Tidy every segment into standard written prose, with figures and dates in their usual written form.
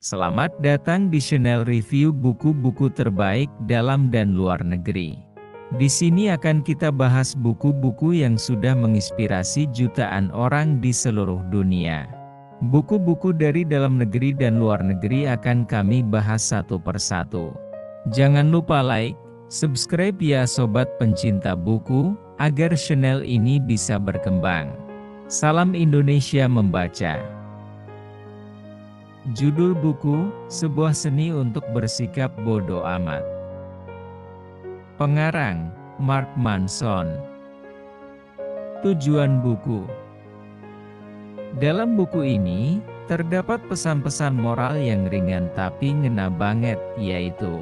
Selamat datang di channel review buku-buku terbaik dalam dan luar negeri. Di sini akan kita bahas buku-buku yang sudah menginspirasi jutaan orang di seluruh dunia. Buku-buku dari dalam negeri dan luar negeri akan kami bahas satu persatu. Jangan lupa like, subscribe ya sobat pencinta buku, agar channel ini bisa berkembang. Salam Indonesia membaca. Judul buku, Sebuah Seni untuk Bersikap Bodo Amat. Pengarang, Mark Manson. Tujuan buku. Dalam buku ini, terdapat pesan-pesan moral yang ringan tapi ngena banget, yaitu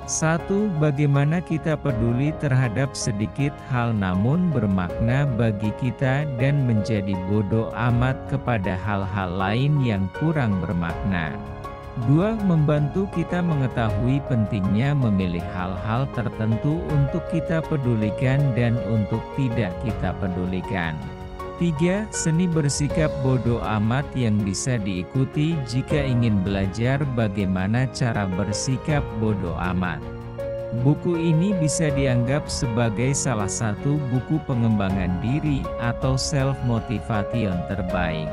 1. Bagaimana kita peduli terhadap sedikit hal namun bermakna bagi kita dan menjadi bodoh amat kepada hal-hal lain yang kurang bermakna. 2. Membantu kita mengetahui pentingnya memilih hal-hal tertentu untuk kita pedulikan dan untuk tidak kita pedulikan. 3. Seni bersikap bodoh amat yang bisa diikuti jika ingin belajar bagaimana cara bersikap bodoh amat. Buku ini bisa dianggap sebagai salah satu buku pengembangan diri atau self-motivation terbaik.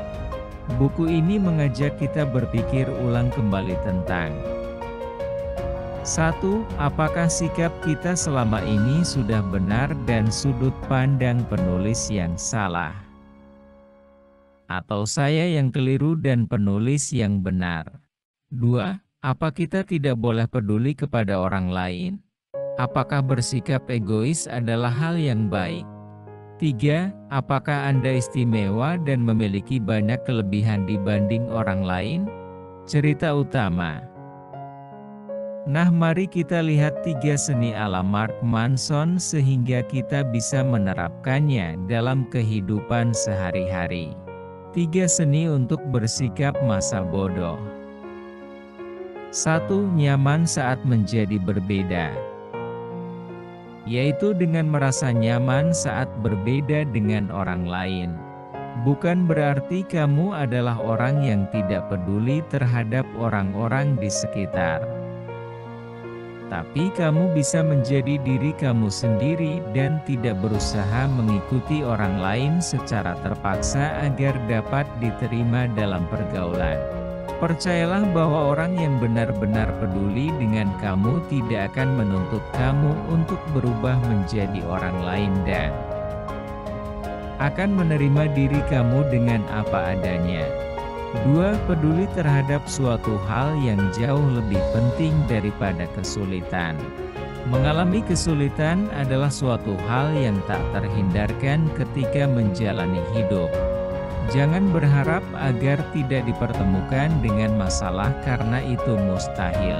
Buku ini mengajak kita berpikir ulang kembali tentang 1. Apakah sikap kita selama ini sudah benar dan sudut pandang penulis yang salah? Atau saya yang keliru dan penulis yang benar? 2. Apa kita tidak boleh peduli kepada orang lain? Apakah bersikap egois adalah hal yang baik? 3. Apakah Anda istimewa dan memiliki banyak kelebihan dibanding orang lain? Cerita utama. Nah, mari kita lihat 3 seni ala Mark Manson sehingga kita bisa menerapkannya dalam kehidupan sehari-hari. 3 seni untuk bersikap masa bodoh. 1. Nyaman saat menjadi berbeda. Yaitu dengan merasa nyaman saat berbeda dengan orang lain. Bukan berarti kamu adalah orang yang tidak peduli terhadap orang-orang di sekitar. Tapi kamu bisa menjadi diri kamu sendiri dan tidak berusaha mengikuti orang lain secara terpaksa agar dapat diterima dalam pergaulan. Percayalah bahwa orang yang benar-benar peduli dengan kamu tidak akan menuntut kamu untuk berubah menjadi orang lain dan akan menerima diri kamu dengan apa adanya. 2. Peduli terhadap suatu hal yang jauh lebih penting daripada kesulitan. Mengalami kesulitan adalah suatu hal yang tak terhindarkan ketika menjalani hidup. Jangan berharap agar tidak dipertemukan dengan masalah karena itu mustahil.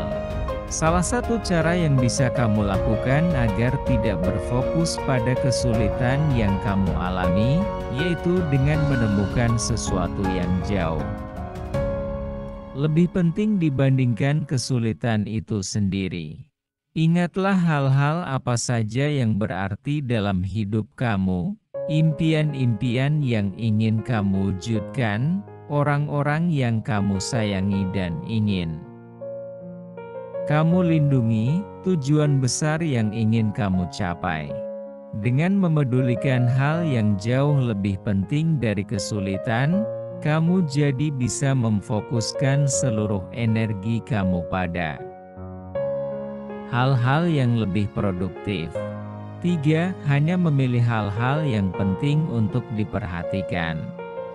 Salah satu cara yang bisa kamu lakukan agar tidak berfokus pada kesulitan yang kamu alami, yaitu dengan menemukan sesuatu yang jauh lebih penting dibandingkan kesulitan itu sendiri. Ingatlah hal-hal apa saja yang berarti dalam hidup kamu, impian-impian yang ingin kamu wujudkan, orang-orang yang kamu sayangi dan ingin kamu lindungi, tujuan besar yang ingin kamu capai. Dengan memedulikan hal yang jauh lebih penting dari kesulitan, kamu jadi bisa memfokuskan seluruh energi kamu pada hal-hal yang lebih produktif. 3. Hanya memilih hal-hal yang penting untuk diperhatikan.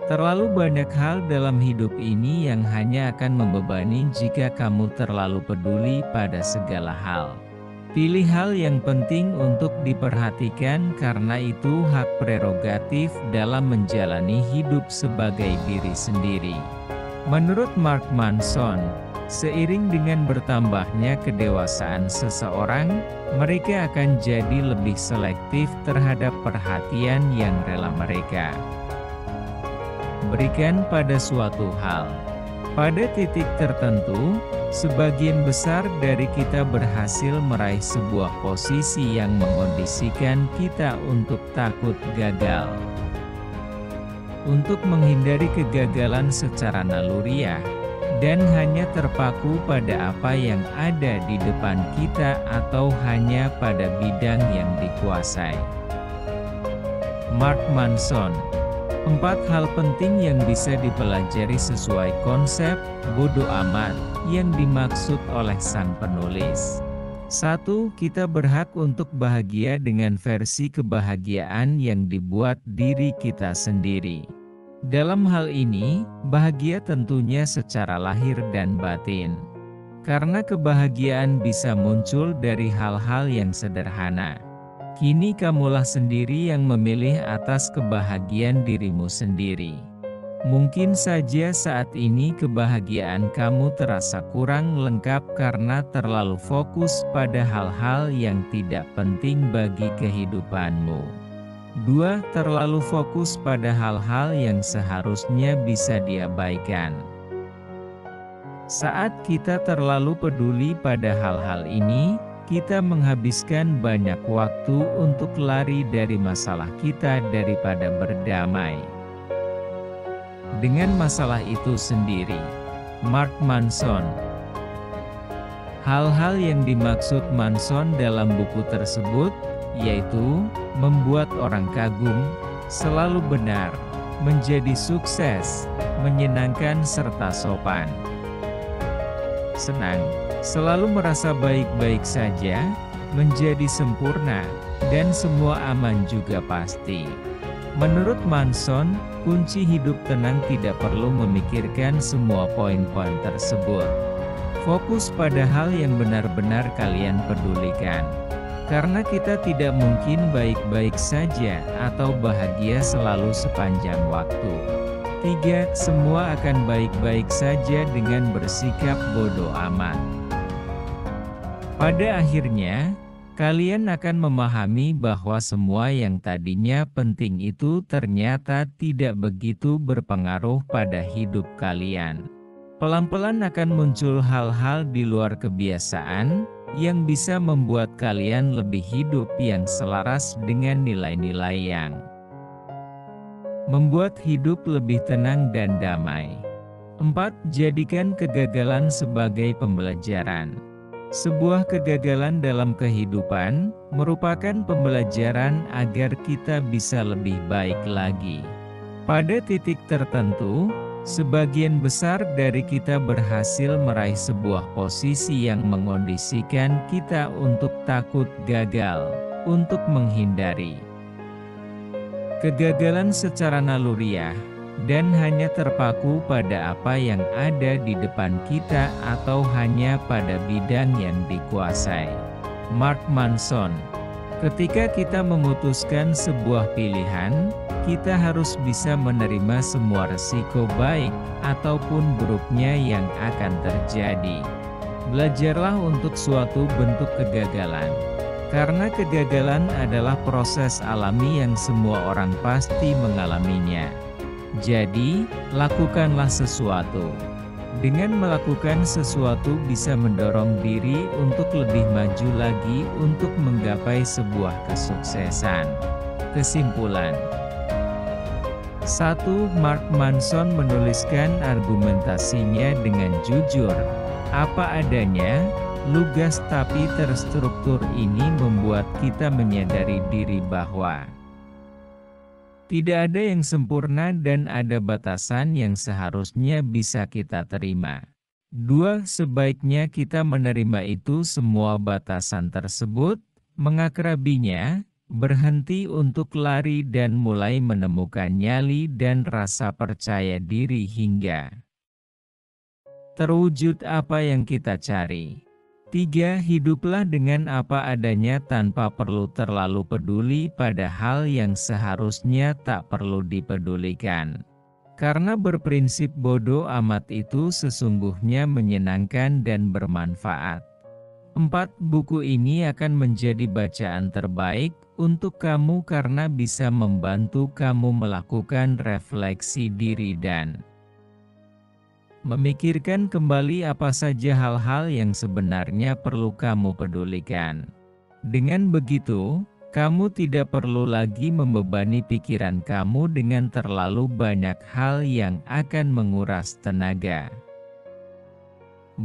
Terlalu banyak hal dalam hidup ini yang hanya akan membebani jika kamu terlalu peduli pada segala hal. Pilih hal yang penting untuk diperhatikan karena itu hak prerogatif dalam menjalani hidup sebagai diri sendiri. Menurut Mark Manson, seiring dengan bertambahnya kedewasaan seseorang, mereka akan jadi lebih selektif terhadap perhatian yang rela mereka berikan pada suatu hal. Pada titik tertentu, sebagian besar dari kita berhasil meraih sebuah posisi yang mengondisikan kita untuk takut gagal. Untuk menghindari kegagalan secara naluriah, dan hanya terpaku pada apa yang ada di depan kita atau hanya pada bidang yang dikuasai. Mark Manson. 4 hal penting yang bisa dipelajari sesuai konsep bodo amat yang dimaksud oleh sang penulis. 1. Kita berhak untuk bahagia dengan versi kebahagiaan yang dibuat diri kita sendiri. Dalam hal ini, bahagia tentunya secara lahir dan batin. Karena kebahagiaan bisa muncul dari hal-hal yang sederhana. Kini kamulah sendiri yang memilih atas kebahagiaan dirimu sendiri. Mungkin saja saat ini kebahagiaan kamu terasa kurang lengkap karena terlalu fokus pada hal-hal yang tidak penting bagi kehidupanmu. 2. Terlalu fokus pada hal-hal yang seharusnya bisa diabaikan. Saat kita terlalu peduli pada hal-hal ini, kita menghabiskan banyak waktu untuk lari dari masalah kita daripada berdamai dengan masalah itu sendiri. Mark Manson. Hal-hal yang dimaksud Manson dalam buku tersebut, yaitu membuat orang kagum, selalu benar, menjadi sukses, menyenangkan serta sopan, senang, selalu merasa baik-baik saja, menjadi sempurna, dan semua aman juga pasti. Menurut Manson, kunci hidup tenang tidak perlu memikirkan semua poin-poin tersebut. Fokus pada hal yang benar-benar kalian pedulikan. Karena kita tidak mungkin baik-baik saja atau bahagia selalu sepanjang waktu. 3. Semua akan baik-baik saja dengan bersikap bodo amat. Pada akhirnya, kalian akan memahami bahwa semua yang tadinya penting itu ternyata tidak begitu berpengaruh pada hidup kalian. Pelan-pelan akan muncul hal-hal di luar kebiasaan, yang bisa membuat kalian lebih hidup yang selaras dengan nilai-nilai yang membuat hidup lebih tenang dan damai. 4. Jadikan kegagalan sebagai pembelajaran. Sebuah kegagalan dalam kehidupan merupakan pembelajaran agar kita bisa lebih baik lagi. Pada titik tertentu, sebagian besar dari kita berhasil meraih sebuah posisi yang mengondisikan kita untuk takut gagal, untuk menghindari kegagalan secara naluriah, dan hanya terpaku pada apa yang ada di depan kita atau hanya pada bidang yang dikuasai. Mark Manson. Ketika kita memutuskan sebuah pilihan, kita harus bisa menerima semua resiko baik ataupun buruknya yang akan terjadi. Belajarlah untuk suatu bentuk kegagalan. Karena kegagalan adalah proses alami yang semua orang pasti mengalaminya. Jadi, lakukanlah sesuatu. Dengan melakukan sesuatu bisa mendorong diri untuk lebih maju lagi untuk menggapai sebuah kesuksesan. Kesimpulan. 1. Mark Manson menuliskan argumentasinya dengan jujur, apa adanya, lugas tapi terstruktur. Ini membuat kita menyadari diri bahwa tidak ada yang sempurna dan ada batasan yang seharusnya bisa kita terima. 2. Sebaiknya kita menerima itu semua batasan tersebut, mengakrabinya, berhenti untuk lari dan mulai menemukan nyali dan rasa percaya diri hingga terwujud apa yang kita cari. 3. Hiduplah dengan apa adanya tanpa perlu terlalu peduli pada hal yang seharusnya tak perlu dipedulikan. Karena berprinsip bodo amat itu sesungguhnya menyenangkan dan bermanfaat. 4. Buku ini akan menjadi bacaan terbaik untuk kamu karena bisa membantu kamu melakukan refleksi diri dan memikirkan kembali apa saja hal-hal yang sebenarnya perlu kamu pedulikan. Dengan begitu, kamu tidak perlu lagi membebani pikiran kamu dengan terlalu banyak hal yang akan menguras tenaga.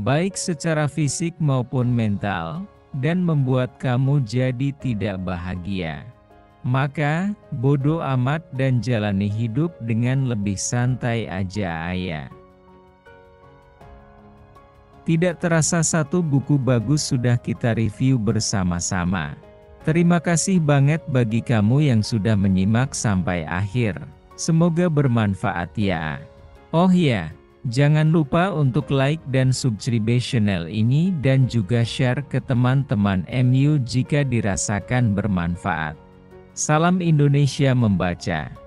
baik secara fisik maupun mental, dan membuat kamu jadi tidak bahagia. Maka, bodo amat dan jalani hidup dengan lebih santai aja ayah. Tidak terasa satu buku bagus sudah kita review bersama-sama. Terima kasih banget bagi kamu yang sudah menyimak sampai akhir. Semoga bermanfaat ya. Oh ya, jangan lupa untuk like dan subscribe channel ini dan juga share ke teman-teman MU jika dirasakan bermanfaat. Salam Indonesia membaca.